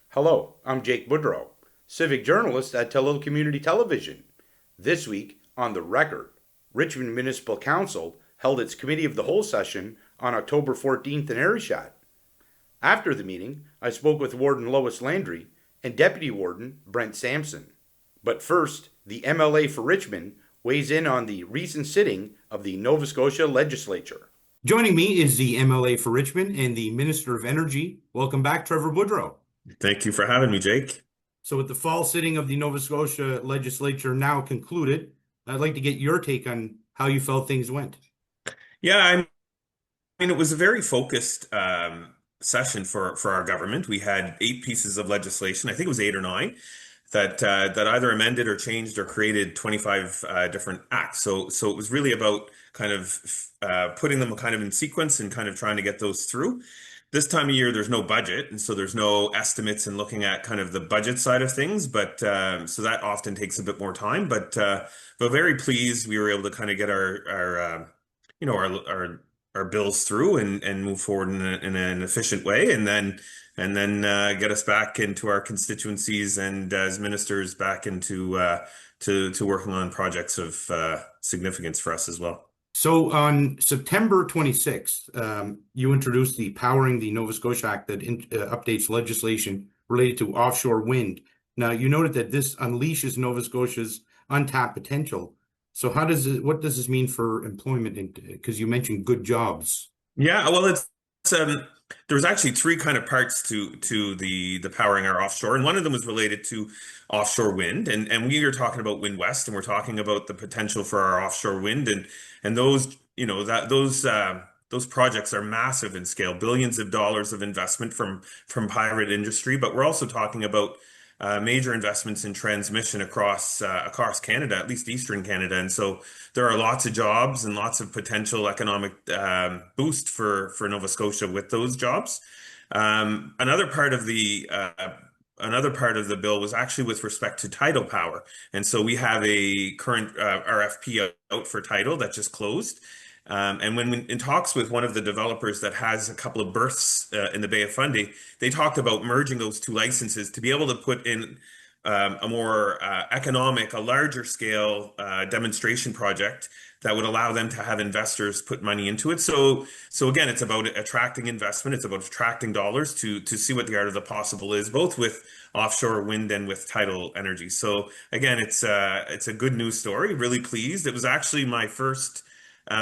Hello, I'm Jake Boudreau, civic journalist at Tullow Community Television. This week, on the record, Richmond Municipal Council held its Committee of the Whole session on October 14th in Arichat. After the meeting, I spoke with Warden Lois Landry and Deputy Warden Brent Sampson. But first, the MLA for Richmond weighs in on the recent sitting of the Nova Scotia Legislature. Joining me is the MLA for Richmond and the Minister of Energy. Welcome back, Trevor Boudreau. Thank you for having me, Jake. So with the fall sitting of the Nova Scotia Legislature now concluded, I'd like to get your take on how you felt things went. Yeah, I mean, it was a very focused session for our government. We had 8 pieces of legislation. I think it was 8 or 9 that either amended or changed or created 25 different acts. So it was really about kind of putting them kind of in sequence and kind of trying to get those through. This time of year, there's no budget, and so there's no estimates and looking at kind of the budget side of things. But so that often takes a bit more time. But very pleased we were able to kind of get our bills through and move forward in an efficient way, and then get us back into our constituencies and as ministers back into to working on projects of significance for us as well. So on September 26th, you introduced the Powering the Nova Scotia Act that updates legislation related to offshore wind. Now, you noted that this unleashes Nova Scotia's untapped potential. So what does this mean for employment? Because you mentioned good jobs. Yeah, well, there's actually 3 kind of parts to the powering our offshore, and one of them was related to offshore wind, and we are talking about Wind West, and we're talking about the potential for our offshore wind, and those those projects are massive in scale, billions of dollars of investment from private industry, but we're also talking about major investments in transmission across Canada, at least Eastern Canada, and so there are lots of jobs and lots of potential economic boost for Nova Scotia with those jobs. Another part of the bill was actually with respect to tidal power, and so we have a current RFP out for tidal that just closed. And when in talks with one of the developers that has a couple of berths in the Bay of Fundy, they talked about merging those 2 licenses to be able to put in a more a larger scale demonstration project that would allow them to have investors put money into it. So again, it's about attracting investment. It's about attracting dollars to see what the art of the possible is, both with offshore wind and with tidal energy. So again, it's a good news story. Really pleased. It was actually my first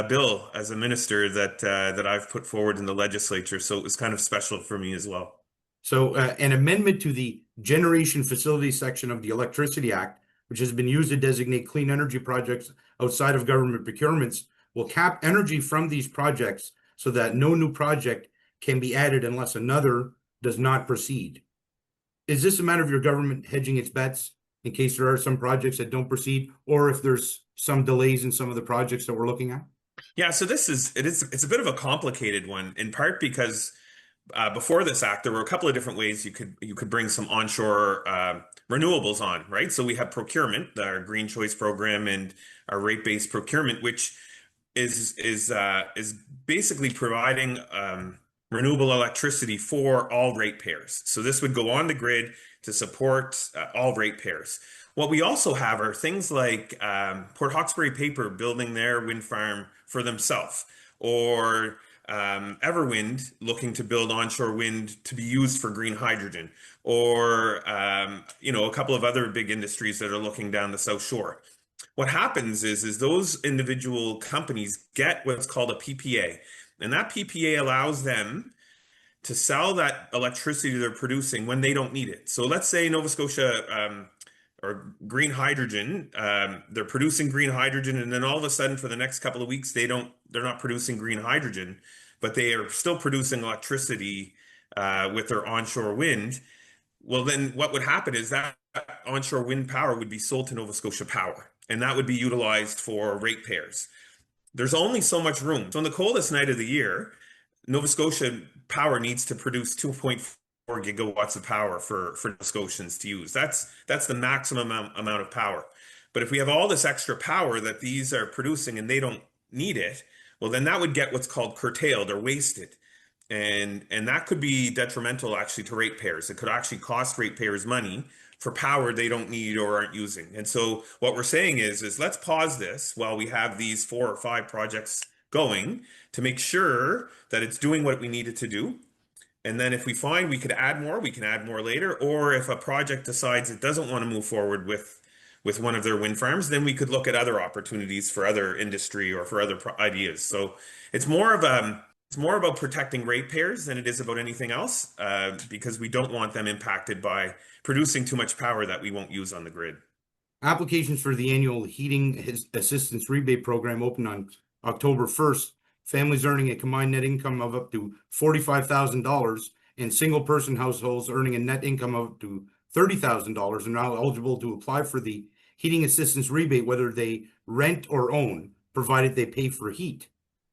bill as a minister that I've put forward in the legislature, so it was kind of special for me as well. So an amendment to the Generation Facilities section of the Electricity Act, which has been used to designate clean energy projects outside of government procurements, will cap energy from these projects so that no new project can be added unless another does not proceed. Is this a matter of your government hedging its bets in case there are some projects that don't proceed, or if there's some delays in some of the projects that we're looking at? Yeah, so it's a bit of a complicated one, in part because before this act, there were a couple of different ways you could bring some onshore renewables on, right? So we have procurement, our Green Choice program, and our rate-based procurement, which is basically providing renewable electricity for all ratepayers. So this would go on the grid to support all ratepayers. What we also have are things like Port Hawkesbury Paper building their wind farm for themselves, or Everwind looking to build onshore wind to be used for green hydrogen, or a couple of other big industries that are looking down the South Shore. What happens is those individual companies get what's called a PPA, and that PPA allows them to sell that electricity they're producing when they don't need it. So let's say Nova Scotia or green hydrogen, they're producing green hydrogen, and then all of a sudden for the next couple of weeks they're not producing green hydrogen, but they are still producing electricity with their onshore wind. Well, then what would happen is that onshore wind power would be sold to Nova Scotia Power, and that would be utilized for ratepayers. There's only so much room. So on the coldest night of the year, Nova Scotia Power needs to produce 2.4 gigawatts of power for Nova Scotians to use. That's the maximum amount of power. But if we have all this extra power that these are producing and they don't need it, well, then that would get what's called curtailed or wasted. And that could be detrimental actually to ratepayers. It could actually cost ratepayers money for power they don't need or aren't using. And so what we're saying is let's pause this while we have these 4 or 5 projects going to make sure that it's doing what we need it to do. And then if we find we could add more, we can add more later. Or if a project decides it doesn't want to move forward with one of their wind farms, then we could look at other opportunities for other industry or for other ideas. So it's more of it's more about protecting ratepayers than it is about anything else, because we don't want them impacted by producing too much power that we won't use on the grid. Applications for the annual heating assistance rebate program open on October 1st. Families earning a combined net income of up to $45,000 and single person households earning a net income of up to $30,000 are now eligible to apply for the heating assistance rebate, whether they rent or own, provided they pay for heat.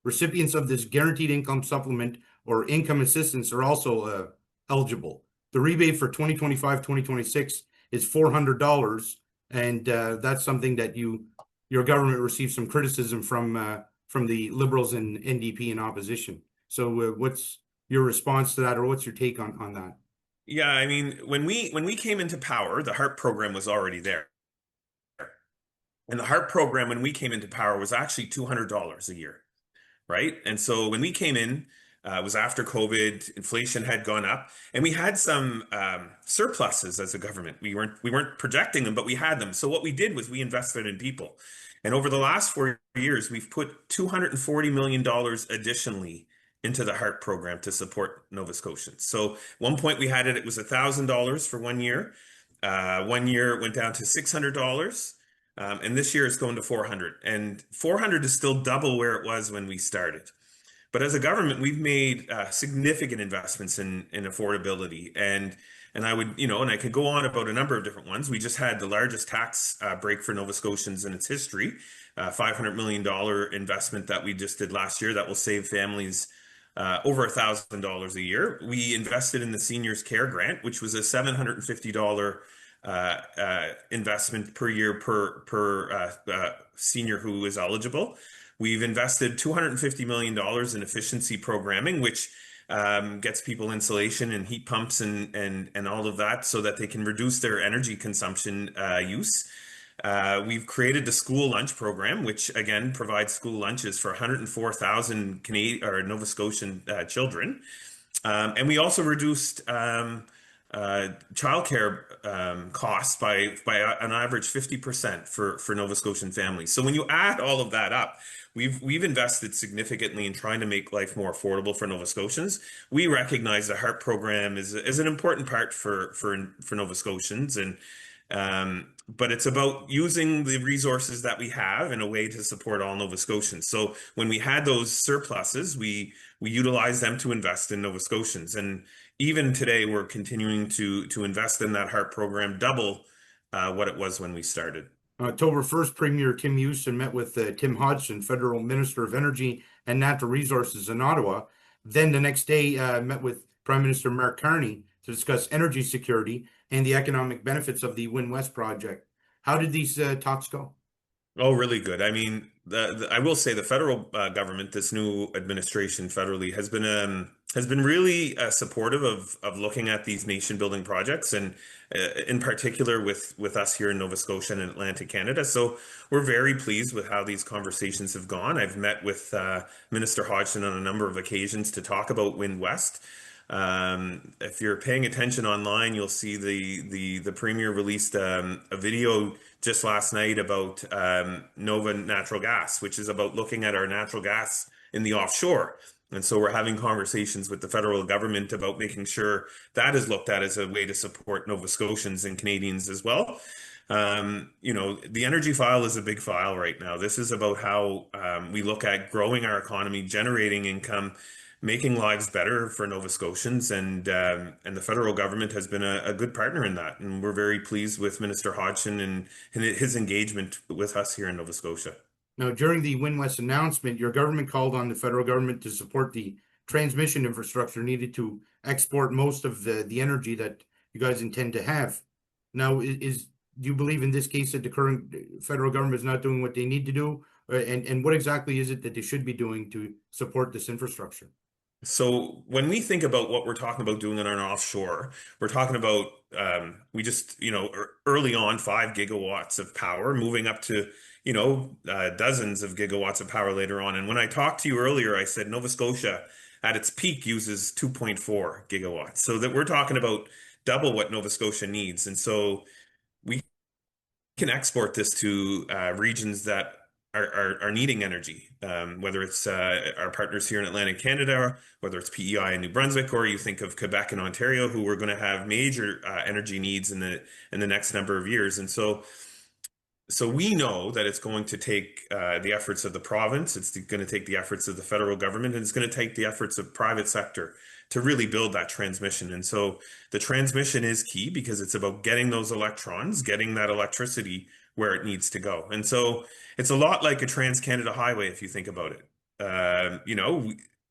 Recipients of this guaranteed income supplement or income assistance are also eligible. The rebate for 2025-2026 is $400, and that's something that your government received some criticism from the Liberals and NDP in opposition. So what's your response to that, or what's your take on that? Yeah, I mean, when we came into power, the HARP program was already there. And the HARP program, when we came into power, was actually $200 a year, right? And so when we came in, it was after COVID, inflation had gone up, and we had some surpluses as a government. We weren't projecting them, but we had them. So what we did was we invested in people. And over the last 4 years, we've put $240 million additionally into the HARP program to support Nova Scotians. So at one point we had it was $1,000 for 1 year. 1 year it went down to $600. And this year it's going to 400. And 400 is still double where it was when we started. But as a government, we've made significant investments in affordability. And I would, and I could go on about a number of different ones. We just had the largest tax break for Nova Scotians in its history, $500 million investment that we just did last year that will save families over $1,000 a year. We invested in the Seniors Care Grant, which was a $750 investment per year per senior who is eligible. We've invested $250 million in efficiency programming, which gets people insulation and heat pumps and all of that so that they can reduce their energy consumption use. We've created the school lunch program, which again provides school lunches for 104,000 Canadian or Nova Scotian children. And we also reduced childcare costs by an average 50% for Nova Scotian families. So when you add all of that up, we've invested significantly in trying to make life more affordable for Nova Scotians. We recognize the HARP program is an important part for Nova Scotians, and but it's about using the resources that we have in a way to support all Nova Scotians. So when we had those surpluses, we utilized them to invest in Nova Scotians. And even today, we're continuing to invest in that HARP program, double what it was when we started. October 1st, Premier Tim Houston met with Tim Hodgson, Federal Minister of Energy and Natural Resources in Ottawa. Then the next day, met with Prime Minister Mark Carney to discuss energy security and the economic benefits of the Wind West project. How did these talks go? Oh, really good. I mean, I will say the federal government, this new administration federally, has been really supportive of looking at these nation building projects, and in particular with us here in Nova Scotia and Atlantic Canada. So we're very pleased with how these conversations have gone. I've met with Minister Hodgson on a number of occasions to talk about Wind West. If you're paying attention online, you'll see the Premier released a video just last night about Nova Natural Gas, which is about looking at our natural gas in the offshore. And so we're having conversations with the federal government about making sure that is looked at as a way to support Nova Scotians and Canadians as well. The energy file is a big file right now. This is about how we look at growing our economy, generating income, making lives better for Nova Scotians, and the federal government has been a good partner in that, and we're very pleased with Minister Hodgson and his engagement with us here in Nova Scotia. Now, during the Wind West announcement, your government called on the federal government to support the transmission infrastructure needed to export most of the energy that you guys intend to have. Now, do you believe in this case that the current federal government is not doing what they need to do, And what exactly is it that they should be doing to support this infrastructure? So when we think about what we're talking about doing on an offshore, we're talking about we just early on 5 gigawatts of power, moving up to dozens of gigawatts of power later on. And when I talked to you earlier, I said Nova Scotia at its peak uses 2.4 gigawatts. So that we're talking about double what Nova Scotia needs. And so we can export this to regions that are needing energy, whether it's our partners here in Atlantic Canada, whether it's PEI in New Brunswick, or you think of Quebec and Ontario, who are going to have major energy needs in the next number of years. And so we know that it's going to take the efforts of the province, it's going to take the efforts of the federal government, and it's going to take the efforts of private sector to really build that transmission. And so the transmission is key because it's about getting those electrons, getting that electricity where it needs to go. And so it's a lot like a Trans-Canada highway if you think about it.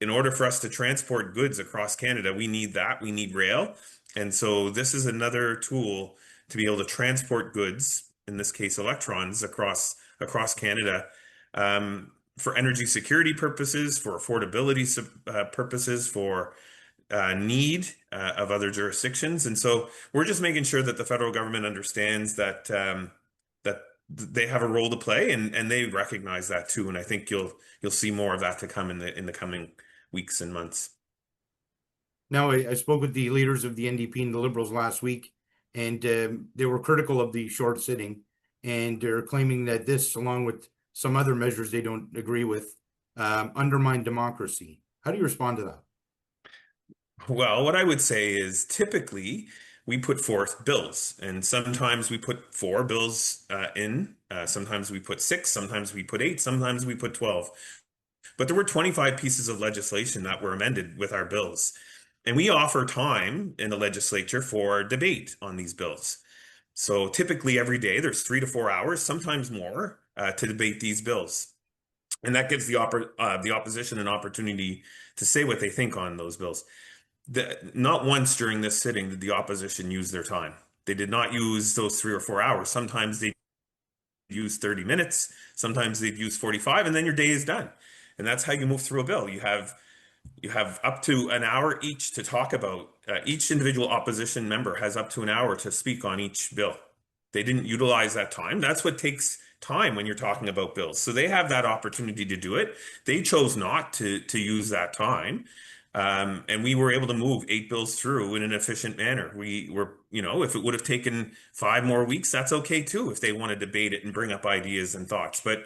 In order for us to transport goods across Canada, we need that. We need rail. And so this is another tool to be able to transport goods, in this case electrons, across Canada, for energy security purposes, for affordability purposes, for need of other jurisdictions. And so we're just making sure that the federal government understands that that they have a role to play, and they recognize that too. And I think you'll see more of that to come in the coming weeks and months. Now, I spoke with the leaders of the NDP and the Liberals last week, and they were critical of the short sitting, and they're claiming that this, along with some other measures they don't agree with, undermine democracy. How do you respond to that? Well, what I would say is typically we put forth bills, and sometimes we put 4 bills in, sometimes we put 6, sometimes we put 8, sometimes we put 12. But there were 25 pieces of legislation that were amended with our bills. And we offer time in the legislature for debate on these bills. So typically every day there's 3 to 4 hours, sometimes more, to debate these bills. And that gives the opposition an opportunity to say what they think on those bills. Not once during this sitting did the opposition use their time. They did not use those 3 or 4 hours. Sometimes they use 30 minutes, sometimes they'd use 45, and then your day is done. And that's how you move through a bill. You have up to an hour each to talk about. Each individual opposition member has up to an hour to speak on each bill. They didn't utilize that time. That's what takes time when you're talking about bills. So they have that opportunity to do it. They chose not to use that time. And we were able to move 8 bills through in an efficient manner. We were, if it would have taken 5 more weeks, that's okay too, if they want to debate it and bring up ideas and thoughts, but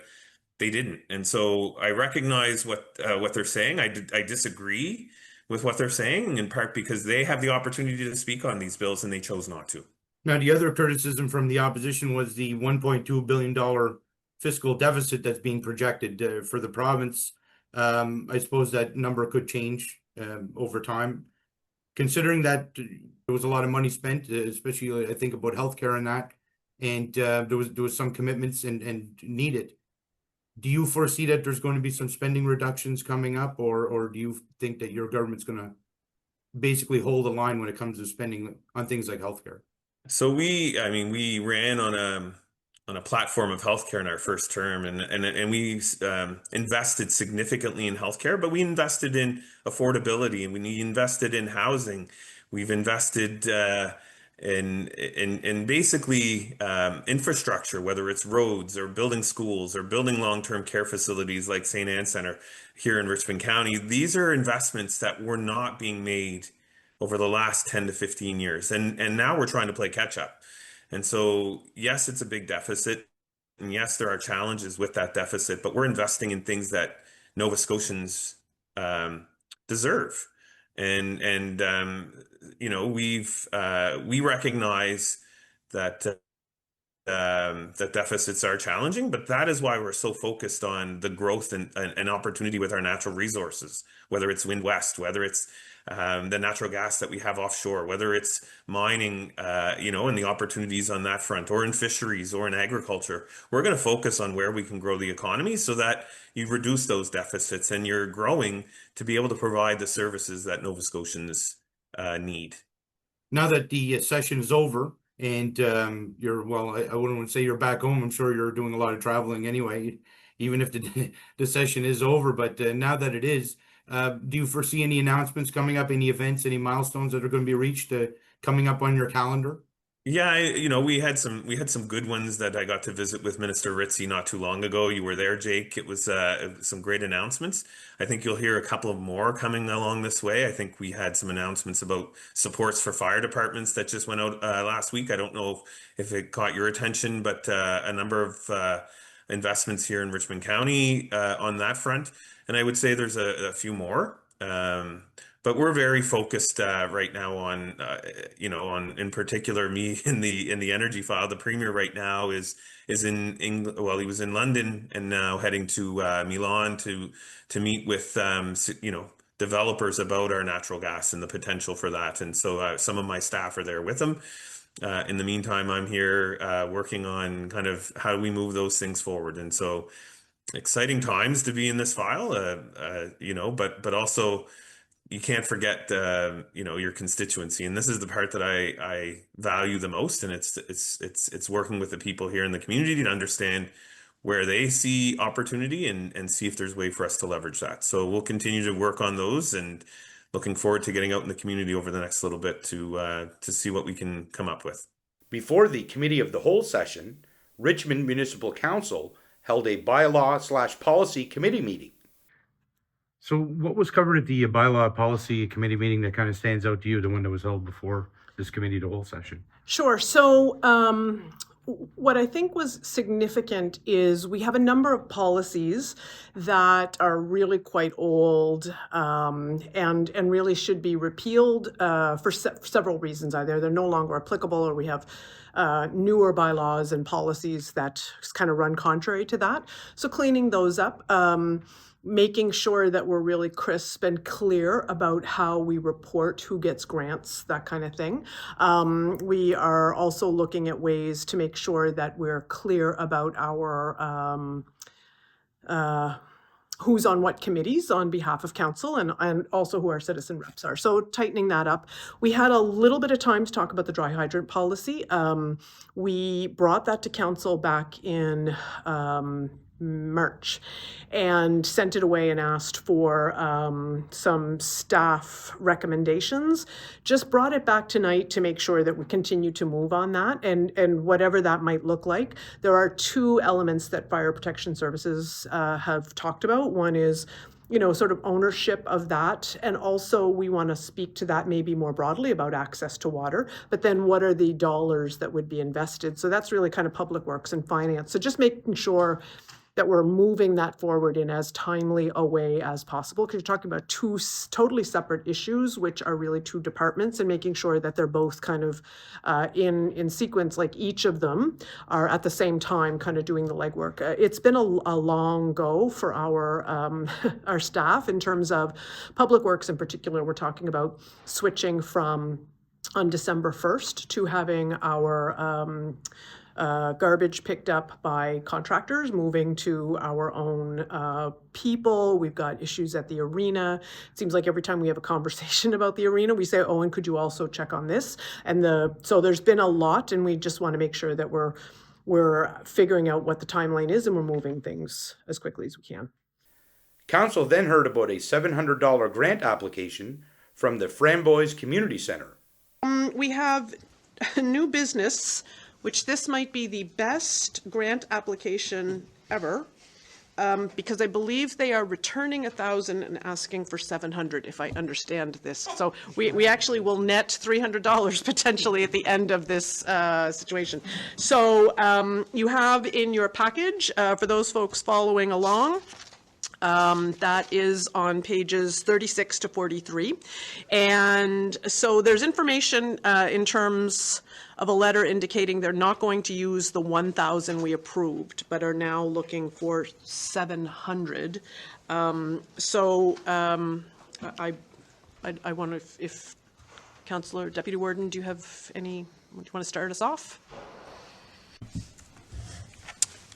they didn't. And so I recognize what they're saying. I disagree with what they're saying, in part because they have the opportunity to speak on these bills and they chose not to. Now, the other criticism from the opposition was the $1.2 billion fiscal deficit that's being projected for the province. I suppose that number could change over time, considering that there was a lot of money spent, especially I think about healthcare and that, and there was some commitments and needed. Do you foresee that there's going to be some spending reductions coming up, or do you think that your government's going to basically hold the line when it comes to spending on things like healthcare? So we ran on a platform of healthcare in our first term, and we invested significantly in healthcare, but we invested in affordability, and we invested in housing. We've invested in basically infrastructure, whether it's roads or building schools or building long-term care facilities like St. Anne Center here in Richmond County. These are investments that were not being made over the last 10 to 15 years. And now we're trying to play catch up. And so, yes, it's a big deficit. And yes, there are challenges with that deficit, but we're investing in things that Nova Scotians deserve. And we recognize that that deficits are challenging, but that is why we're so focused on the growth and opportunity with our natural resources, whether it's Wind West, whether it's the natural gas that we have offshore, whether it's mining, and the opportunities on that front, or in fisheries or in agriculture. We're going to focus on where we can grow the economy so that you reduce those deficits and you're growing to be able to provide the services that Nova Scotians need. Now that the session is over and I wouldn't want to say you're back home. I'm sure you're doing a lot of traveling anyway. even if the session is over. But now that it is, do you foresee any announcements coming up, any events, any milestones that are going to be reached coming up on your calendar? Yeah, we had some good ones that I got to visit with Minister Ritzy not too long ago. You were there, Jake. It was some great announcements. I think you'll hear a couple of more coming along this way. I think we had some announcements about supports for fire departments that just went out last week. I don't know if it caught your attention, but a number of investments here in Richmond County on that front. And I would say there's a few more. But we're very focused right now on on in particular me in the energy file. The premier right now is in England. Well, he was in London and now heading to Milan to meet with developers about our natural gas and the potential for that. And so some of my staff are there with him. In the meantime, I'm here working on kind of how do we move those things forward. And so exciting times to be in this file, but also you can't forget your constituency, and this is the part that I value the most, and it's working with the people here in the community to understand where they see opportunity and see if there's a way for us to leverage that. So we'll continue to work on those, and looking forward to getting out in the community over the next little bit to see what we can come up with. Before the Committee of the Whole session, Richmond Municipal Council held a bylaw/policy committee meeting. So what was covered at the bylaw policy committee meeting that kind of stands out to you, the one that was held before this committee of the whole session? Sure. So what I think was significant is we have a number of policies that are really quite old and really should be repealed for several reasons. Either they're no longer applicable, or we have newer bylaws and policies that kind of run contrary to that. So cleaning those up. Making sure that we're really crisp and clear about how we report who gets grants, that kind of thing. We are also looking at ways to make sure that we're clear about our who's on what committees on behalf of council, and also who our citizen reps are. So tightening that up. We had a little bit of time to talk about the dry hydrant policy. We brought that to council back in March and sent it away and asked for some staff recommendations. Just brought it back tonight to make sure that we continue to move on that, and whatever that might look like. There are two elements that Fire Protection Services have talked about. One is sort of ownership of that. And also we want to speak to that maybe more broadly about access to water, but then what are the dollars that would be invested? So that's really kind of public works and finance. So just making sure that we're moving that forward in as timely a way as possible, because you're talking about two totally separate issues, which are really two departments, and making sure that they're both kind of in sequence, like each of them are at the same time kind of doing the legwork. It's been a long go for our our staff in terms of public works in particular. We're talking about switching from on December 1st to having our garbage picked up by contractors, moving to our own people. We've got issues at the arena. It seems like every time we have a conversation about the arena, we say, oh, and could you also check on this? And so there's been a lot, and we just want to make sure that we're figuring out what the timeline is, and we're moving things as quickly as we can. Council then heard about a $700 grant application from the Framboise Community Centre. We have a new business, which this might be the best grant application ever, because I believe they are returning 1,000 and asking for 700, if I understand this. So we actually will net $300 potentially at the end of this situation. So you have in your package, for those folks following along, that is on pages 36 to 43. And so there's information in terms of a letter indicating they're not going to use the 1,000 we approved, but are now looking for 700. I wonder if Councillor Deputy Warden, do you have any, do you want to start us off?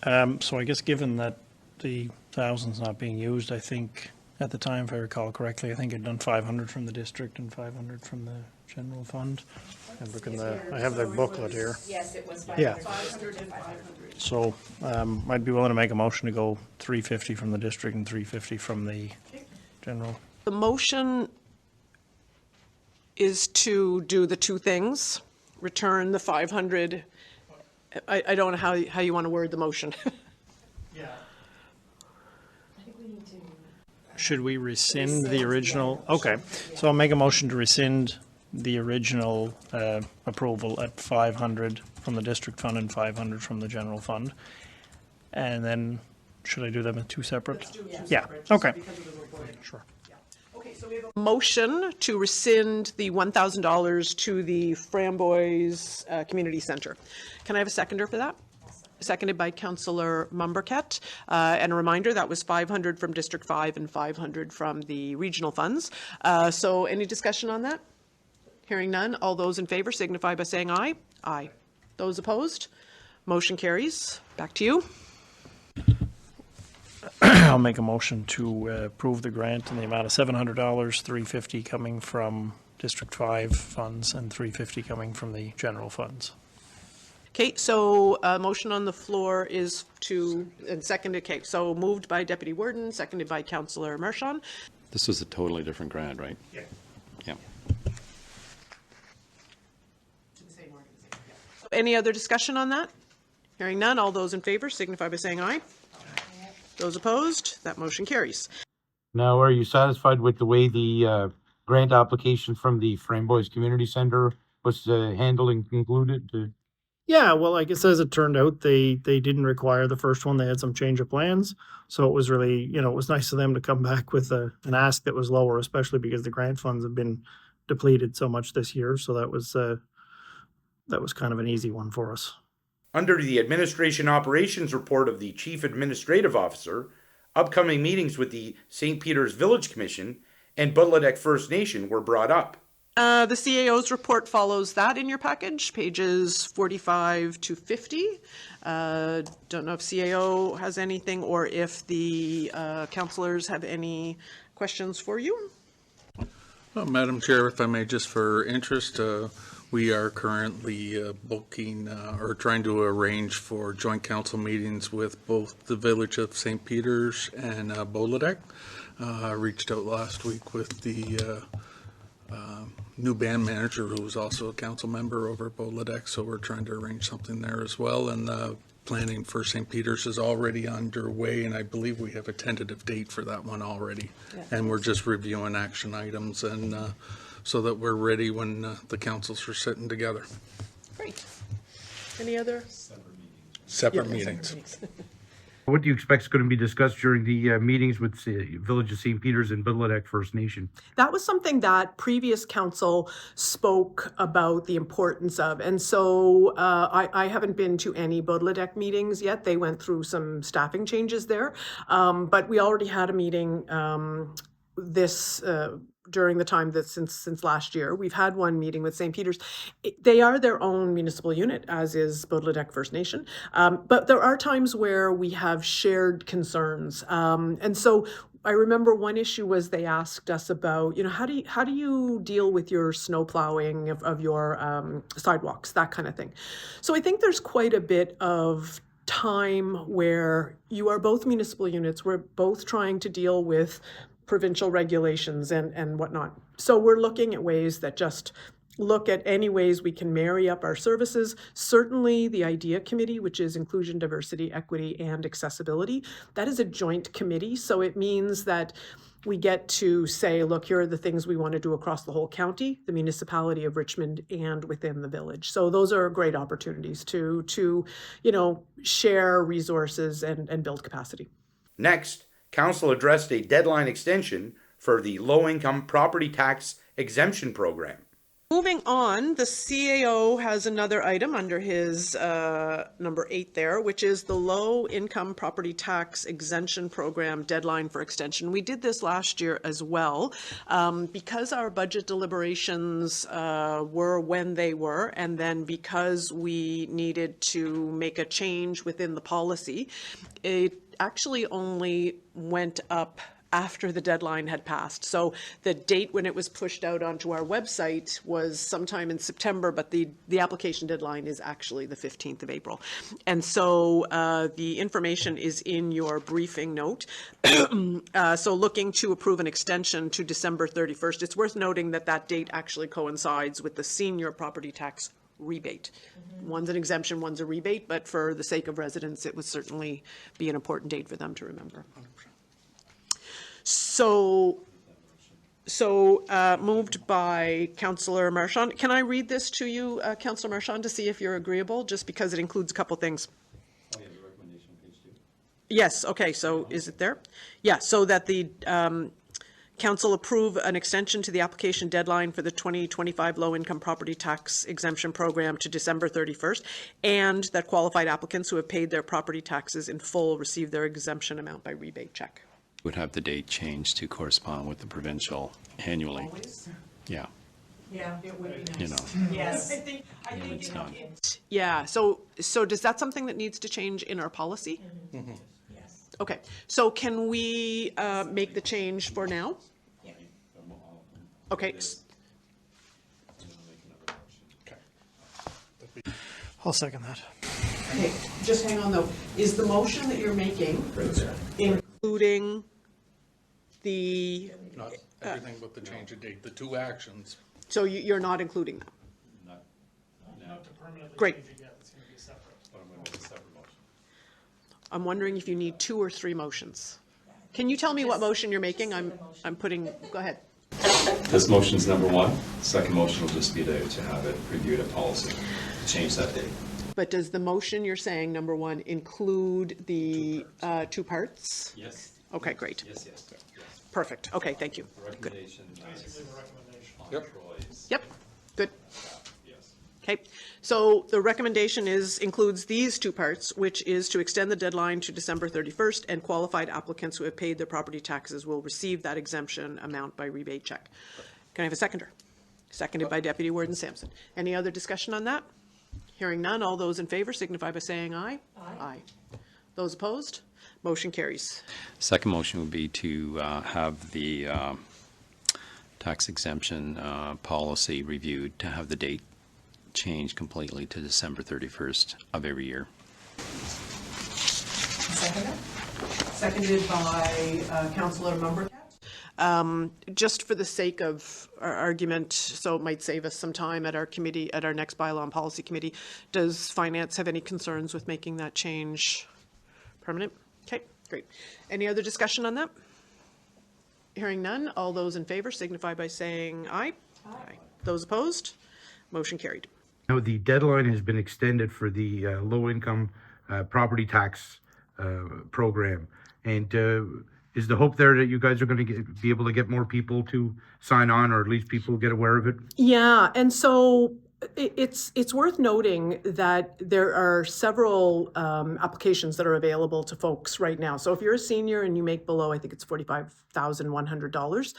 So I guess given that the 1,000's not being used, I think at the time, if I recall correctly. I think I'd done 500 from the district and 500 from the general fund. And look in I have the booklet here. Yes, it was 500. Yeah. 500 and 500. So I'd be willing to make a motion to go 350 from the district and 350 from the general. The motion is to do the two things, return the 500. I don't know how you want to word the motion. Yeah. Should we rescind the original? Okay, so I'll make a motion to rescind the original approval at 500 from the district fund and 500 from the general fund. And then, should I do them in two separate? Yeah, okay. Sure. Okay, so we have a motion to rescind the $1,000 to the Framboise Community Centre. Can I have a seconder for that? Seconded by Councillor Mumbercat. And a reminder, that was 500 from District 5 and 500 from the regional funds. So any discussion on that? Hearing none, all those in favor signify by saying aye. Aye. Those opposed? Motion carries. Back to you. I'll make a motion to approve the grant in the amount of $700, $350 coming from District 5 funds and $350 coming from the general funds. Okay, so a motion on the floor is to, and seconded, okay, so moved by Deputy Warden, seconded by Councillor Marchand. This was a totally different grant, right? Yeah. Yeah. To the same organization, yeah. So any other discussion on that? Hearing none, all those in favor signify by saying aye. Those opposed, that motion carries. Now, are you satisfied with the way the grant application from the Framboise Community Centre was handled and concluded? Yeah, well, I guess as it turned out, they didn't require the first one. They had some change of plans. So it was really, it was nice of them to come back with an ask that was lower, especially because the grant funds have been depleted so much this year. So that was kind of an easy one for us. Under the Administration Operations Report of the Chief Administrative Officer, upcoming meetings with the St. Peter's Village Commission and Boudreau First Nation were brought up. The CAO's report follows that in your package, pages 45 to 50. Don't know if CAO has anything or if the councillors have any questions for you. Madam Chair, if I may, just for interest, we are currently booking or trying to arrange for joint council meetings with both the Village of St. Peter's and Boudreau. I reached out last week with the new band manager who was also a council member over at Boudreau, so we're trying to arrange something there as well. And planning for St. Peter's is already underway, and I believe we have a tentative date for that one already. Yeah. And we're just reviewing action items and so that we're ready when the councils are sitting together. Great. Any other? Separate meetings. What do you expect is going to be discussed during the meetings with the Village of St. Peter's and Boudreau First Nation? That was something that previous council spoke about the importance of. And so I haven't been to any Boudreau meetings yet. They went through some staffing changes there. But we already had a meeting during the time that since last year. We've had one meeting with St. Peter's. They are their own municipal unit, as is Boudreau First Nation. But there are times where we have shared concerns. And so I remember one issue was they asked us about, how do you deal with your snow plowing of your sidewalks, that kind of thing. So I think there's quite a bit of time where you are both municipal units. We're both trying to deal with provincial regulations and whatnot. So we're looking at ways that just look at any ways we can marry up our services. Certainly the IDEA committee, which is inclusion, diversity, equity, and accessibility, that is a joint committee. So it means that we get to say, look, here are the things we want to do across the whole county, the municipality of Richmond, and within the village. So those are great opportunities to share resources and build capacity. Next, Council addressed a deadline extension for the low-income property tax exemption program. Moving on, the CAO has another item under his number 8 there, which is the low income property tax exemption program deadline for extension. We did this last year as well. Because our budget deliberations were when they were, and then because we needed to make a change within the policy, it actually only went up after the deadline had passed. So the date when it was pushed out onto our website was sometime in September, but the application deadline is actually the 15th of April. And so the information is in your briefing note. So looking to approve an extension to December 31st. It's worth noting that that date actually coincides with the senior property tax rebate. One's an exemption, one's a rebate, but for the sake of residents, it would certainly be an important date for them to remember. So moved by Councillor Marchand. Can I read this to you, Councillor Marchand, to see if you're agreeable, just because it includes a couple things? Oh, yeah, the recommendation on page 2. Yes, okay, so is it there? Yeah, so that the Council approve an extension to the application deadline for the 2025 low-income property tax exemption program to December 31st, and that qualified applicants who have paid their property taxes in full receive their exemption amount by rebate check. Would have the date changed to correspond with the provincial annually. Always? Yeah, Yeah, it would be nice. you know. Yes. I think it's you know, not. yeah, so does that something that needs to change in our policy? Yes. Okay, so can we make the change for now? Yeah. Okay. I'll second that. Okay, just hang on though. Is the motion that you're making including the, Not everything but the change of date, the two actions. so you're not including that? Great. I'm wondering if you need 2 or 3 motions. Can you tell me what motion you're making? I'm putting, go ahead. This motion's number 1. Second motion will just be to have it reviewed at policy, to change that date. But does the motion you're saying, number 1, include the 2 parts? Yes. Okay, great. Yes. Perfect. Okay, thank you. The recommendation is on Yep. Troy's. Yep, good. Yes. Okay, so the recommendation includes these 2 parts, which is to extend the deadline to December 31st, and qualified applicants who have paid their property taxes will receive that exemption amount by rebate check. Can I have a seconder? Seconded by Deputy Warden Sampson. Any other discussion on that? Hearing none, all those in favor signify by saying aye. Aye. Those opposed? Motion carries. Second motion would be to have the tax exemption policy reviewed, to have the date changed completely to December 31st of every year. Seconded by Councillor Mumbercat. Just for the sake of our argument, so it might save us some time at our committee, at our next bylaw and policy committee, does finance have any concerns with making that change permanent? Okay, great. Any other discussion on that? Hearing none, all those in favor signify by saying aye. Aye. Those opposed? Motion carried. Now, the deadline has been extended for the low-income property tax program. And is the hope there that you guys are going to be able to get more people to sign on, or at least people get aware of it? Yeah, and so it's worth noting that there are several applications that are available to folks right now. So if you're a senior and you make below, I think it's $45,100,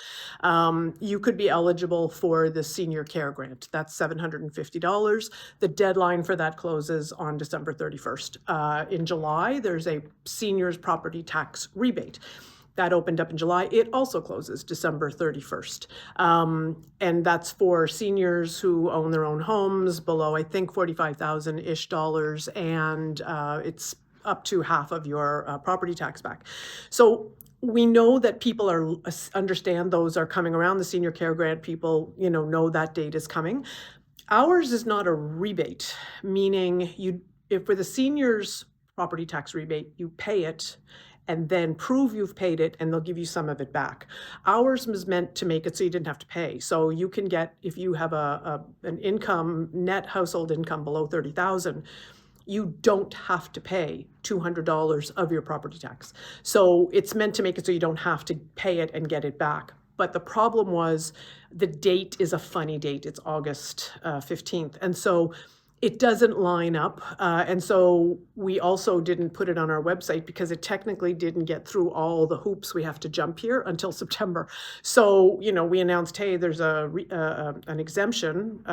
you could be eligible for the senior care grant. That's $750. The deadline for that closes on December 31st. In July, there's a seniors property tax rebate. That opened up in July. It also closes December 31st. And that's for seniors who own their own homes below, I think, $45,000-ish, and it's up to half of your property tax back. So we know that people understand those are coming around. The senior care grant people, know that date is coming. Ours is not a rebate, meaning if for the seniors property tax rebate, you pay it and then prove you've paid it, and they'll give you some of it back. Ours was meant to make it so you didn't have to pay. So you can get, if you have an income, net household income below $30,000, you don't have to pay $200 of your property tax. So it's meant to make it so you don't have to pay it and get it back. But the problem was the date is a funny date. It's August 15th. And so it doesn't line up. And so we also didn't put it on our website because it technically didn't get through all the hoops we have to jump here until September. So, you know, we announced, hey, there's an exemption.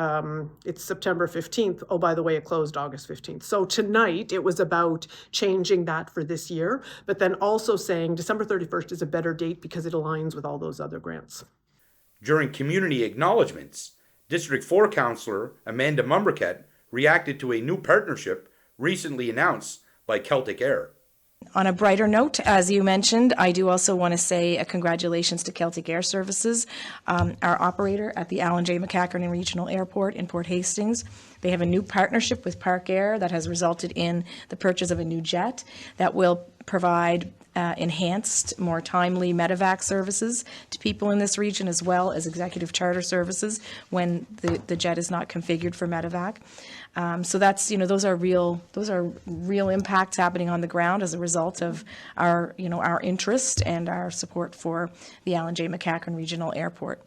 It's September 15th. Oh, by the way, it closed August 15th. So tonight it was about changing that for this year, but then also saying December 31st is a better date because it aligns with all those other grants. During community acknowledgements, District 4 Councillor Amanda Mumbriket reacted to a new partnership recently announced by Celtic Air. On a brighter note, as you mentioned, I do also want to say a congratulations to Celtic Air Services, our operator at the Alan J. McCachran Regional Airport in Port Hastings. They have a new partnership with Park Air that has resulted in the purchase of a new jet that will provide enhanced, more timely medevac services to people in this region, as well as executive charter services when the jet is not configured for medevac. So that's, you know, those are real impacts happening on the ground as a result of our, you know, our interest and our support for the Alan J. McCachran Regional Airport.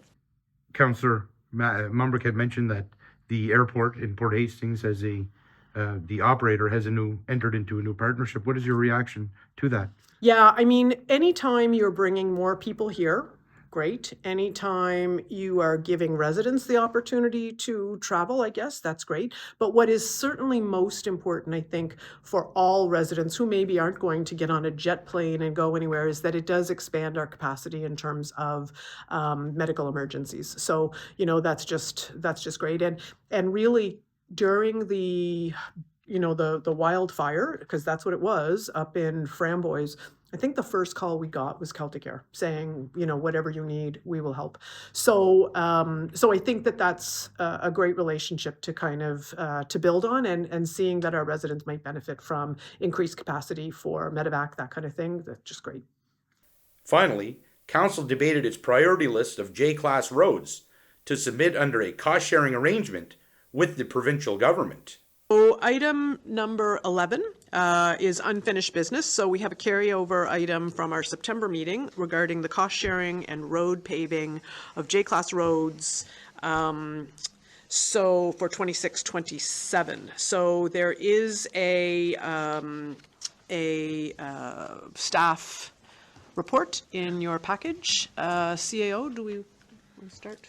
Councillor Mumbrick had mentioned that the airport in Port Hastings has the operator has entered into a new partnership. What is your reaction to that? Yeah, I mean, anytime you're bringing more people here, great. Anytime you are giving residents the opportunity to travel, I guess, that's great. But what is certainly most important, I think, for all residents who maybe aren't going to get on a jet plane and go anywhere is that it does expand our capacity in terms of medical emergencies. So, you know, that's just great. And really, during the wildfire, because that's what it was up in Framboise, I think the first call we got was Celtic Air saying, you know, whatever you need, we will help. So I think that that's a great relationship to kind of to build on, and seeing that our residents might benefit from increased capacity for medevac, that kind of thing. That's just great. Finally, Council debated its priority list of J-class roads to submit under a cost-sharing arrangement with the provincial government. So item number 11 is unfinished business. So we have a carryover item from our September meeting regarding the cost sharing and road paving of J-class roads. So for 26-27. So there is a staff report in your package. CAO, do we start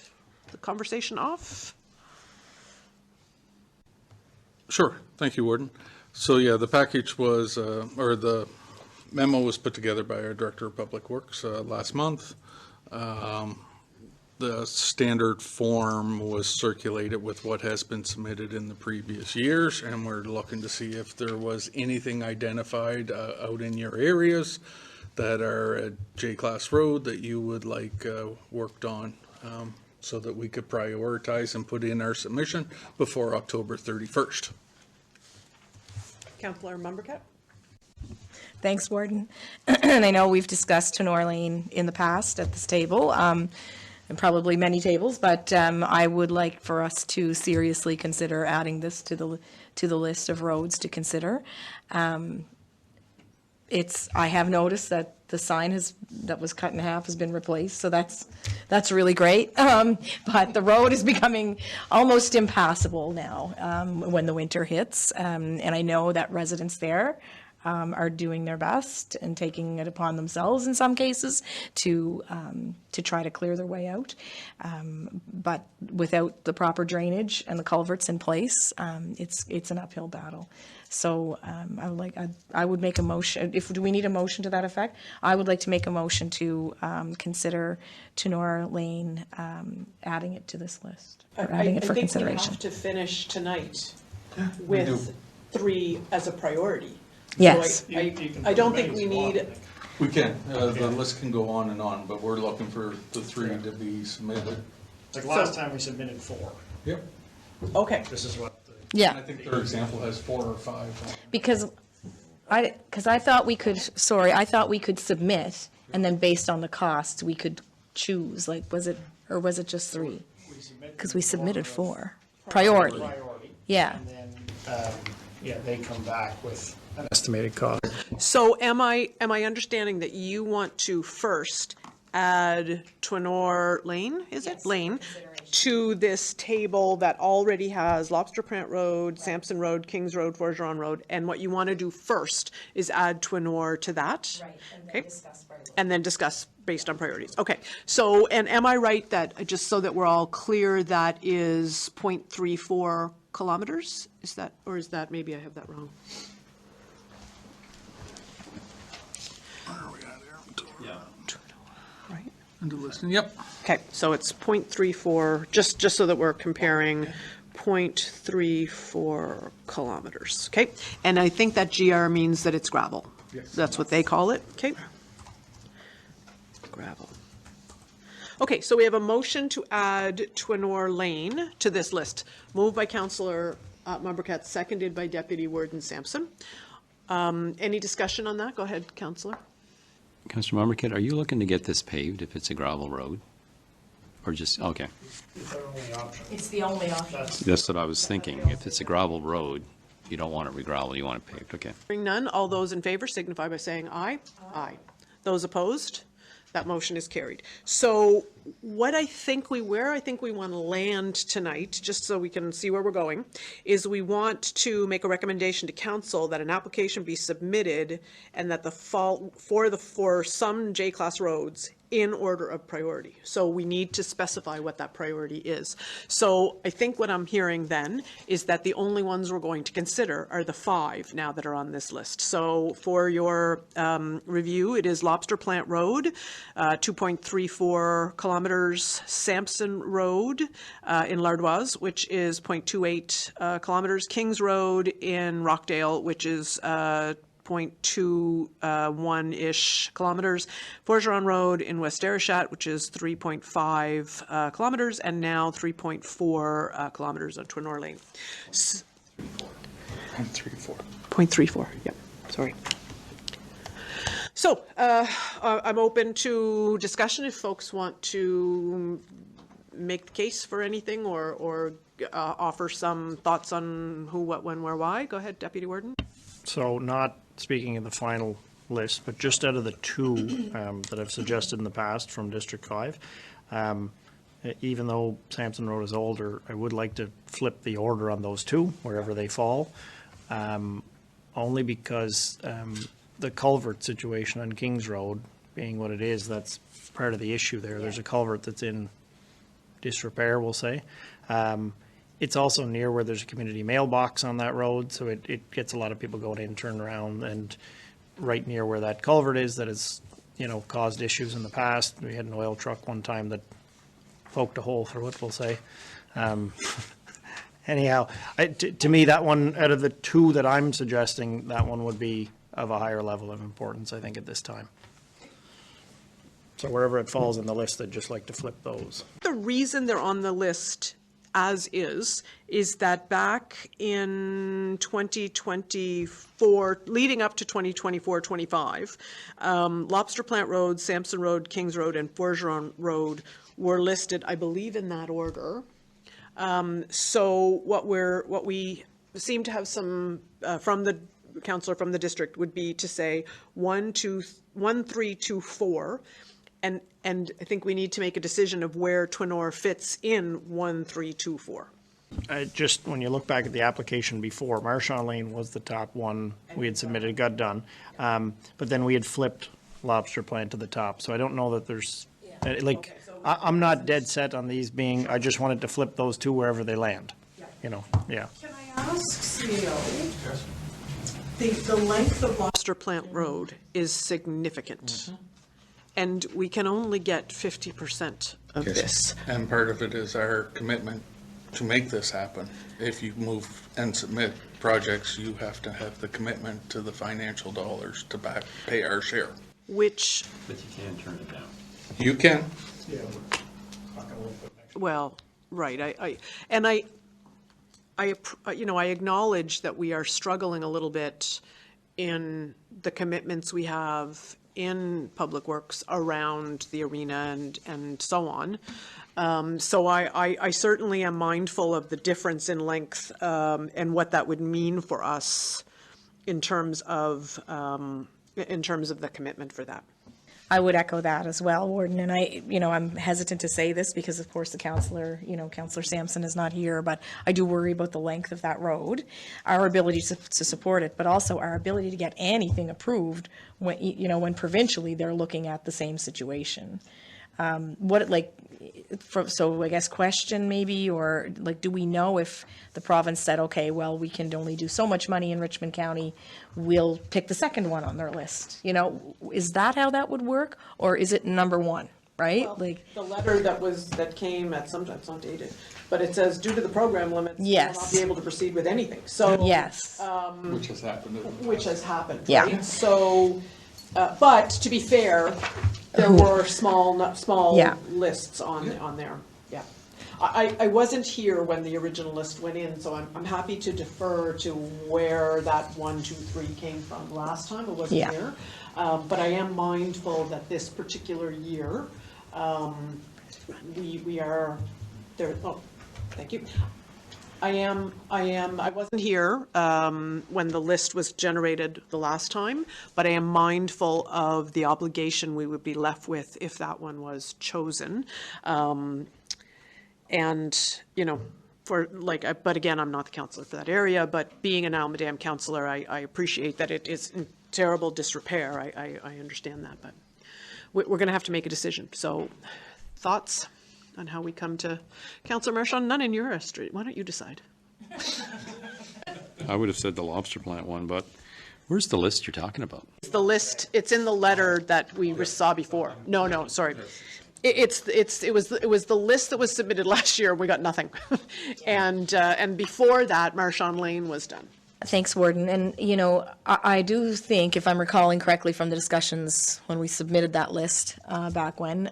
the conversation off? Sure. Thank you, Warden. So yeah, the package was, or the memo was put together by our Director of Public Works last month. The standard form was circulated with what has been submitted in the previous years, and we're looking to see if there was anything identified out in your areas that are a J-class road that you would like worked on, so that we could prioritize and put in our submission before October 31st. Councillor Mumbriket. Thanks, Warden. And I know we've discussed Tenor Lane in the past at this table, and probably many tables, but I would like for us to seriously consider adding this to the list of roads to consider. I have noticed that the sign that was cut in half has been replaced, so that's really great. But the road is becoming almost impassable now when the winter hits, and I know that residents there are doing their best and taking it upon themselves in some cases to try to clear their way out. But without the proper drainage and the culverts in place, it's an uphill battle. So I would make a motion. Do we need a motion to that effect? I would like to make a motion to consider Tenor Lane adding it to this list, or adding it for consideration. I think we have to finish tonight with 3 as a priority. Yes. So I don't think we need. We can. The list can go on and on, but we're looking for the 3 to be submitted. Like last time we submitted 4. Yep. Okay. This is what. Yeah. And I think their example has 4 or 5. Because I thought we could, I thought we could submit, and then based on the costs, we could choose, like, was it just 3? Because we submitted 4. Priority. Yeah. And then, they come back with an estimated cost. So am I understanding that you want to first add Twinor Lane, is it? Lane, to this table that already has Lobster Plant Road, Sampson Road, Kings Road, Forgeron Road, and what you want to do first is add Twinor to that. Right, and Okay. then discuss priorities. And then discuss based on priorities. Okay, so, and am I right that, just so that we're all clear, that is 0.34 kilometers? Is that, or is that, maybe I have that wrong? Where are we at here? Yeah. Right? Under listing, yep. Okay, so it's 0.34, just so that we're comparing 0.34 kilometers, okay? And I think that GR means that it's gravel. Yes. That's what they call it, okay? Gravel. Okay, so we have a motion to add Twinor Lane to this list. Moved by Councillor Mumbercat, seconded by Deputy Warden Sampson. Any discussion on that? Go ahead, Councillor. Councillor Marmarket, are you looking to get this paved if it's a gravel road? Or just, okay. It's the only option. That's what I was thinking. If it's a gravel road, you don't want it re-gravel, you want it paved, okay. Hearing none, all those in favor signify by saying aye. Aye. Those opposed? That motion is carried. So where I think we want to land tonight, just so we can see where we're going, is we want to make a recommendation to council that an application be submitted and that for some J-class roads in order of priority. So we need to specify what that priority is. So I think what I'm hearing then is that the only ones we're going to consider are the 5 now that are on this list. So for your review, it is Lobster Plant Road, 2.34 kilometers, Sampson Road in Lardoise, which is 0.28 kilometers, Kings Road in Rockdale, which is 0.21-ish kilometers, Forgeron Road in West Arichat, which is 3.5 kilometers, and now 3.4 kilometers on Twinor Lane. 0.34. 0.34, yep, sorry. So I'm open to discussion if folks want to make the case for anything or offer some thoughts on who, what, when, where, why. Go ahead, Deputy Warden. So not speaking of the final list, but just out of the 2 that I've suggested in the past from District 5, even though Sampson Road is older, I would like to flip the order on those 2, wherever they fall, only because the culvert situation on Kings Road being what it is, that's part of the issue there. There's a culvert that's in disrepair, we'll say. It's also near where there's a community mailbox on that road, so it gets a lot of people going in, turn around, and right near where that culvert is that has, caused issues in the past. We had an oil truck one time that poked a hole through it, we'll say. Anyhow, to me, that one, out of the 2 that I'm suggesting, that one would be of a higher level of importance, I think, at this time. So wherever it falls in the list, I'd just like to flip those. The reason they're on the list as is that back in 2024, leading up to 2024-25, Lobster Plant Road, Sampson Road, Kings Road, and Forgeron Road were listed, I believe, in that order. So what we seem to have some from the councillor from the district would be to say 1, 2, 1, 3, 2, 4. And I think we need to make a decision of where Twinor fits in 1, 3, 2, 4. Just when you look back at the application before, Marchand Lane was the top one we had submitted, got done. But then we had flipped Lobster Plant to the top. So I don't know that there's, I'm not dead set on these being, I just wanted to flip those 2 wherever they land. Yeah. Can I ask CEO, the length of Lobster Plant Road is significant. Mm-hmm. And we can only get 50% of this. And part of it is our commitment to make this happen. If you move and submit projects, you have to have the commitment to the financial dollars to pay our share. Which, But you can turn it down. You can. well, right, I acknowledge that we are struggling a little bit in the commitments we have in Public Works around the arena and so on. So I certainly am mindful of the difference in length and what that would mean for us in terms of the commitment for that. I would echo that as well, Warden. And I'm hesitant to say this because, of course, the councillor, Councillor Sampson is not here, but I do worry about the length of that road, our ability to support it, but also our ability to get anything approved when provincially they're looking at the same situation. So I guess question maybe, or do we know if the province said, okay, well, we can only do so much money in Richmond County, we'll pick the second one on their list? Is that how that would work, or is it number one, right? Well, the letter that came at sometimes it's not dated, but it says due to the program limits, yes, we'll not be able to proceed with anything. So yes, which has happened. Yeah. Right? So, but to be fair, there were small lists on there. Yeah. I wasn't here when the original list went in, so I'm happy to defer to where that 1, 2, 3 came from last time. I wasn't here. But I am mindful that this particular year, we are there. Oh, thank you. I wasn't here when the list was generated the last time, but I am mindful of the obligation we would be left with if that one was chosen. But again, I'm not the councillor for that area, but being an Almadam councillor, I appreciate that it is in terrible disrepair. I understand that, but we're going to have to make a decision. So thoughts on how we come to Councillor Marchand? None in your street. Why don't you decide? I would have said the lobster plant one, but where's the list you're talking about? It's the list. It's in the letter that we saw before. No, sorry. It was the list that was submitted last year. We got nothing, and before that, Marchand Lane was done. Thanks, Warden. And, I do think, if I'm recalling correctly from the discussions when we submitted that list back when,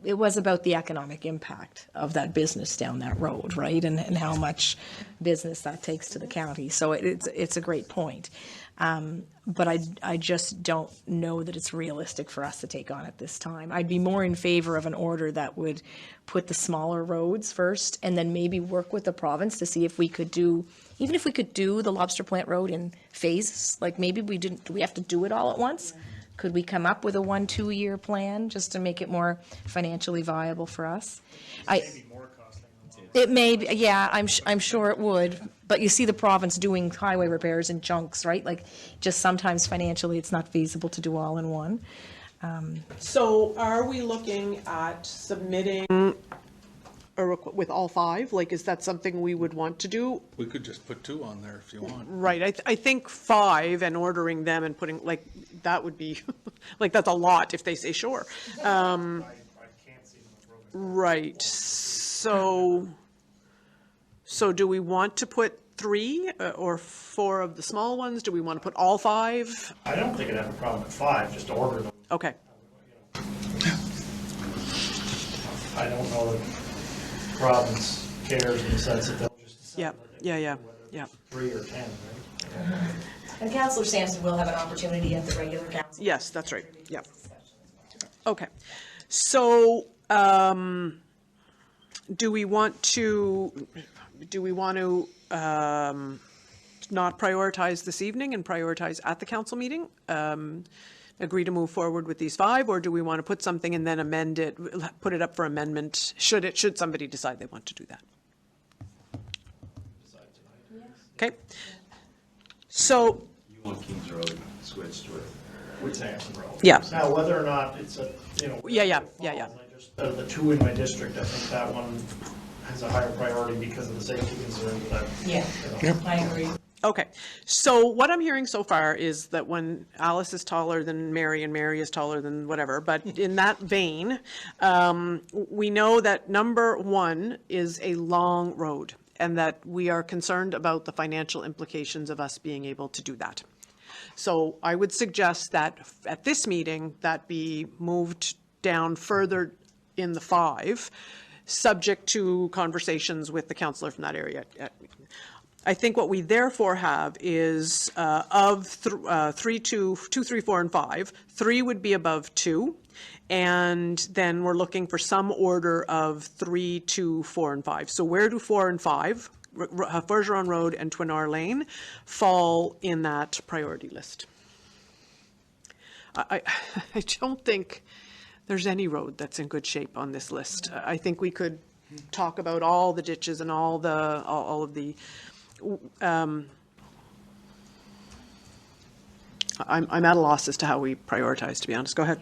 it was about the economic impact of that business down that road, right? And how much business that takes to the county. So it's a great point. But I just don't know that it's realistic for us to take on at this time. I'd be more in favor of an order that would put the smaller roads first and then maybe work with the province to see if we could do, even if we could do the Lobster Plant Road in phases, maybe do we have to do it all at once? Could we come up with a 1-2 year plan just to make it more financially viable for us? It may be, yeah, I'm sure it would. But you see the province doing highway repairs in chunks, right? Just sometimes financially it's not feasible to do all in one. So are we looking at submitting with all 5? Is that something we would want to do? We could just put 2 on there if you want. Right. I think 5 and ordering them and putting, that would be, that's a lot if they say sure. I can't see them approving. Right. So do we want to put 3 or 4 of the small ones? Do we want to put all 5? I don't think I'd have a problem with 5, just to order them. Okay. I don't know that the province cares in the sense that they'll just decide. Yeah. 3 or 10, right? And Councillor Sampson will have an opportunity at the regular council. Yes, that's right. Yeah. Okay. So, do we want to not prioritize this evening and prioritize at the council meeting? Agree to move forward with these 5, or do we want to put something and then amend it, put it up for amendment? Should somebody decide they want to do that? Okay. So. You want Kings Road switched with Sampson Road. Yeah. Now, whether or not it's Yeah. Out of the 2 in my district, I think that one has a higher priority because of the safety concerns. But I agree. Okay, so what I'm hearing so far is that when Alice is taller than Mary and Mary is taller than whatever, but in that vein, we know that number 1 is a long road and that we are concerned about the financial implications of us being able to do that. So I would suggest that at this meeting that be moved down further in the 5, subject to conversations with the councillor from that area. I think what we therefore have is of 3, 2, 3, 4, and 5, 3 would be above 2, and then we're looking for some order of 3, 2, 4, and 5. So where do 4 and 5, Bergeron Road and Twinar Lane, fall in that priority list? I don't think there's any road that's in good shape on this list. I think we could talk about all the ditches and all of the, I'm at a loss as to how we prioritize, to be honest. Go ahead.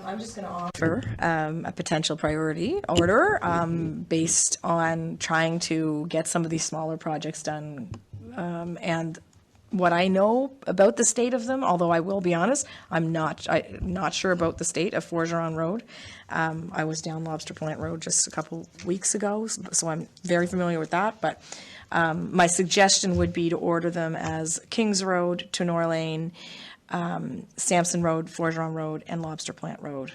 I'm just going to offer a potential priority order based on trying to get some of these smaller projects done. And what I know about the state of them, although I will be honest, I'm not sure about the state of Forgeron Road. I was down Lobster Plant Road just a couple weeks ago, so I'm very familiar with that. But my suggestion would be to order them as Kings Road, Tenor Lane, Sampson Road, Forgeron Road, and Lobster Plant Road.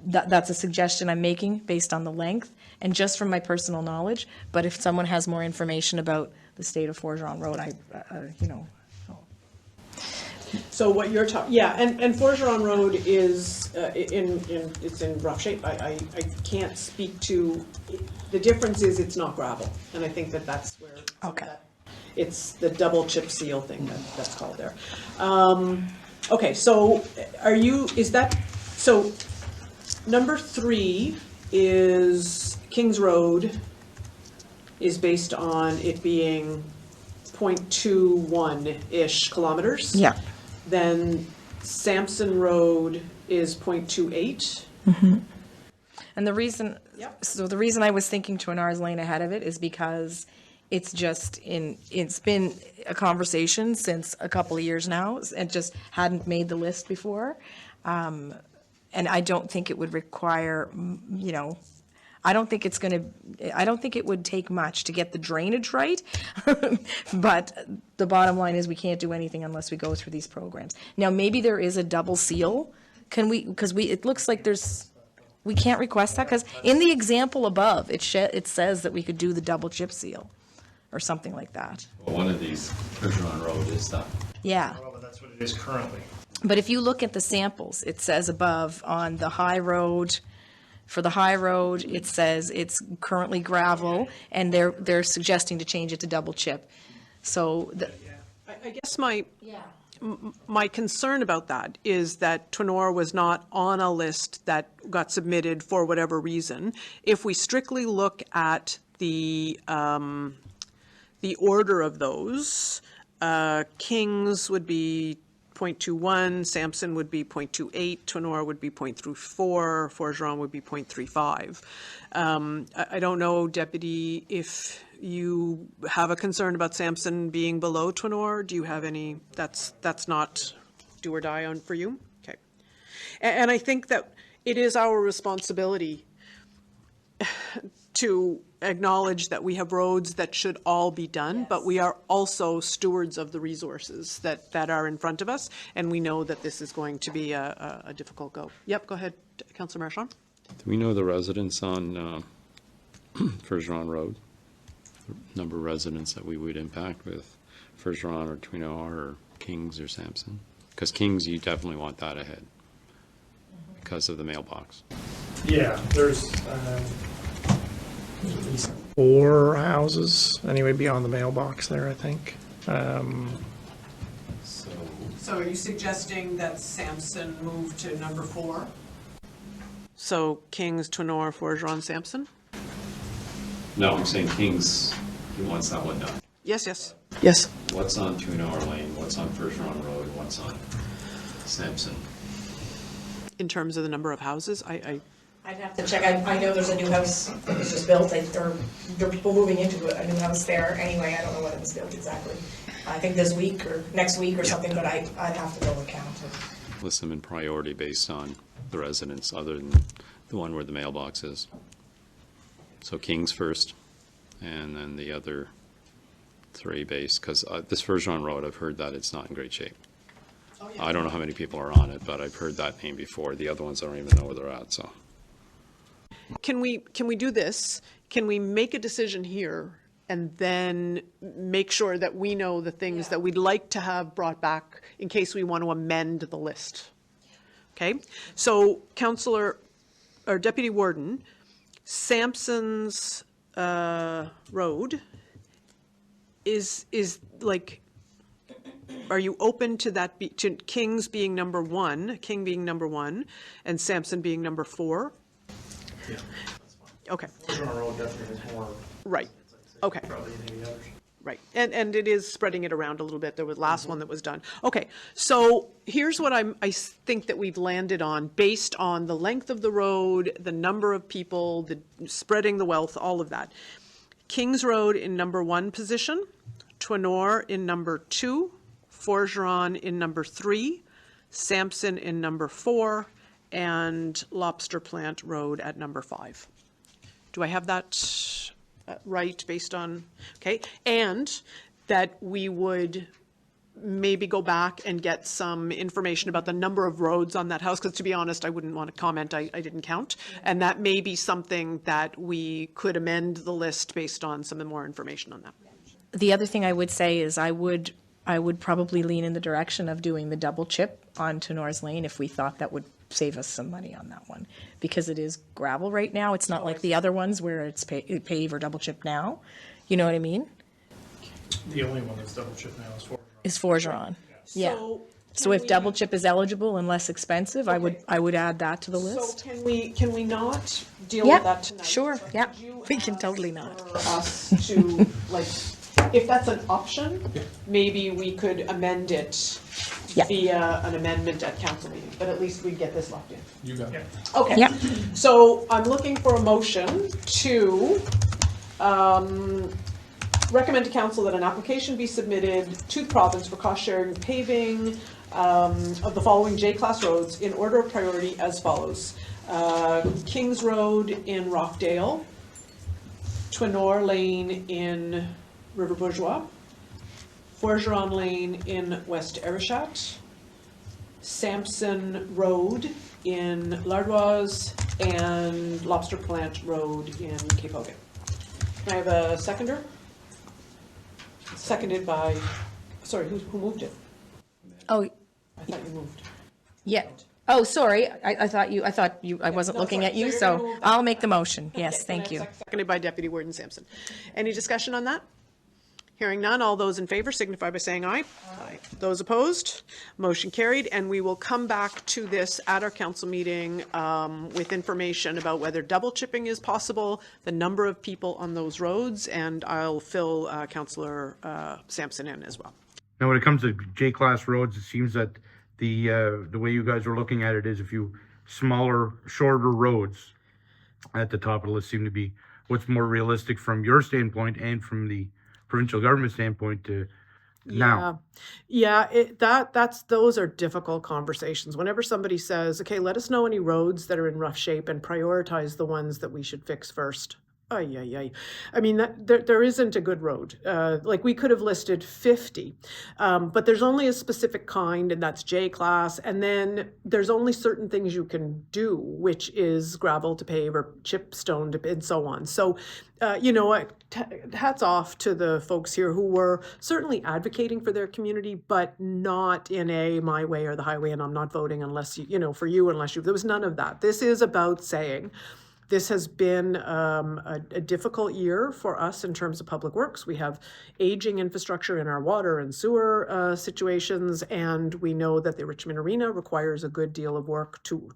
That's a suggestion I'm making based on the length and just from my personal knowledge. But if someone has more information about the state of Forgeron Road, So what you're talking, yeah, and Forgeron Road is it's in rough shape. I can't speak to, the difference is it's not gravel, and I think that's where. Okay. It's the double chip seal thing that's called there. Okay, so so number 3 is Kings Road is based on it being 0.21-ish kilometers. Yeah. Then Sampson Road is 0.28. Mm-hmm. And the reason, Yep. so the reason I was thinking Tenar's Lane ahead of it is because it's been a conversation since a couple of years now. It just hadn't made the list before. And I don't think it would require, I don't think it would take much to get the drainage right. But the bottom line is we can't do anything unless we go through these programs. Now, maybe there is a double seal. It looks like we can't request that because in the example above, it says that we could do the double chip seal or something like that. Well, one of these, Forgeron Road, is that. Yeah. Well, that's what it is currently. But if you look at the samples, it says above on the high road, for the high road, it says it's currently gravel, and they're suggesting to change it to double chip. So I guess my concern about that is that Tenor was not on a list that got submitted for whatever reason. If we strictly look at the order of those, Kings would be 0.21, Sampson would be 0.28, Tenor would be 0.34, Forgeron would be 0.35. I don't know, Deputy, if you have a concern about Sampson being below Tenor. Do you have any, that's not do or die on for you? Okay. And I think that it is our responsibility to acknowledge that we have roads that should all be done, Yes. but we are also stewards of the resources that are in front of us, and we know that this is going to be a difficult go. Yep, go ahead, Councillor Marchand. Do we know the residents on Forgeron Road? The number of residents that we would impact with Forgeron or Tweenor or Kings or Sampson? Because Kings, you definitely want that ahead because of the mailbox. Yeah, there's at least 4 houses, anyway, beyond the mailbox there, I think. So are you suggesting that Sampson move to number 4? So Kings, Tenor, Forgeron, Sampson? No, I'm saying Kings, he wants that one done. Yes. Yes. What's on Tweenor Lane, what's on Forgeron Road, what's on Sampson? In terms of the number of houses, I'd have to check. I know there's a new house that was just built, or there are people moving into a new house there. Anyway, I don't know when it was built exactly. I think this week or next week or something, but I'd have to go and count it. List them in priority based on the residents other than the one where the mailbox is. So Kings first, and then the other 3 based, because this Forgeron Road, I've heard that it's not in great shape. Oh, yeah. I don't know how many people are on it, but I've heard that name before. The other ones, I don't even know where they're at, so. Can we do this? Can we make a decision here and then make sure that we know the things that we'd like to have brought back in case we want to amend the list? Okay, so Councillor or Deputy Warden, Sampson's road is like open to that, to King's being number 1, King being number 1, and Sampson being number 4? Yeah. Okay. Forgeron Road definitely has more. Right. Okay. Probably than the others. Right. And it is spreading it around a little bit. There was last one that was done. Okay. So here's what I think that we've landed on based on the length of the road, the number of people, the spreading the wealth, all of that. Kings Road in number 1 position, Twinor in number 2, Forgeron in number 3, Sampson in number 4, and Lobster Plant Road at number 5. Do I have that right based on, okay? And that we would maybe go back and get some information about the number of roads on that house, because to be honest, I wouldn't want to comment, I didn't count. And that may be something that we could amend the list based on some more information on that. The other thing I would say is I would probably lean in the direction of doing the double chip on Tenor's Lane if we thought that would save us some money on that one, because it is gravel right now. It's not like the other ones where it's pave or double chip now. You know what I mean? The only one that's double chip now is Forgeron. Is Forgeron. Yeah. So if double chip is eligible and less expensive, I would add that to the list. So can we not deal with that tonight? Sure. But Yeah. could you We can ask totally not. for us to, like, if that's an option, maybe we could amend it Yeah. via an amendment at council meeting, but at least we'd get this locked in. You got it. Okay. Yeah. So I'm looking for a motion to recommend to council that an application be submitted to the province for cost-sharing paving of the following J-class roads in order of priority as follows. Kings Road in Rockdale, Twinor Lane in River Bourgeois, Forgeron Lane in West Arichat, Sampson Road in Lardoise, and Lobster Plant Road in Cape Hogan. Can I have a seconder? Seconded by, sorry, who moved it? Oh, I thought you moved. yeah. Oh, sorry. I thought I wasn't no, looking sorry. at you, So you're gonna so move I'll make the motion. Yes, thank you. Seconded by Deputy Warden Sampson. Any discussion on that? Hearing none, all those in favor signify by saying aye. Aye. Those opposed, motion carried, and we will come back to this at our council meeting with information about whether double chipping is possible, the number of people on those roads, and I'll fill Councillor Sampson in as well. Now, when it comes to J-class roads, it seems that the way you guys are looking at it is a few smaller, shorter roads at the top of the list seem to be what's more realistic from your standpoint and from the provincial government standpoint to now. Yeah, those are difficult conversations. Whenever somebody says, okay, let us know any roads that are in rough shape and prioritize the ones that we should fix first. I mean, there isn't a good road. Like we could have listed 50, but there's only a specific kind, and that's J-class. And then there's only certain things you can do, which is gravel to pave or chip stone to, and so on. So, hats off to the folks here who were certainly advocating for their community, but not in a my way or the highway, and I'm not voting unless for you, unless you. There was none of that. This is about saying, this has been a difficult year for us in terms of public works. We have aging infrastructure in our water and sewer situations, and we know that the Richmond Arena requires a good deal of work to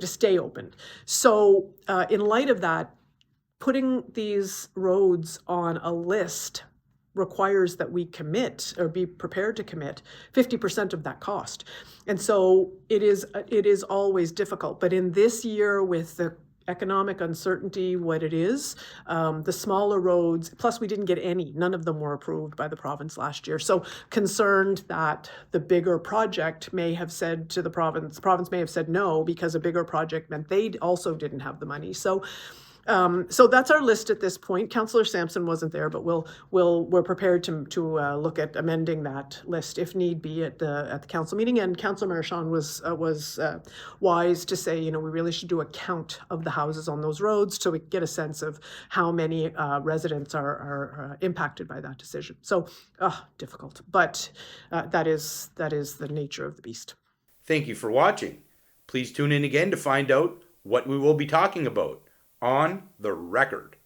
stay open. So in light of that, putting these roads on a list requires that we commit or be prepared to commit 50% of that cost. And so it is always difficult. But in this year, with the economic uncertainty, what it is, the smaller roads, plus we didn't get any, none of them were approved by the province last year. So concerned that the bigger project may have said to the province may have said no, because a bigger project meant they also didn't have the money. So that's our list at this point. Councillor Sampson wasn't there, but we're prepared to look at amending that list if need be at the council meeting. And Councillor Marchand was wise to say, we really should do a count of the houses on those roads so we get a sense of how many residents are impacted by that decision. So difficult, but that is the nature of the beast. Thank you for watching. Please tune in again to find out what we will be talking about on the record.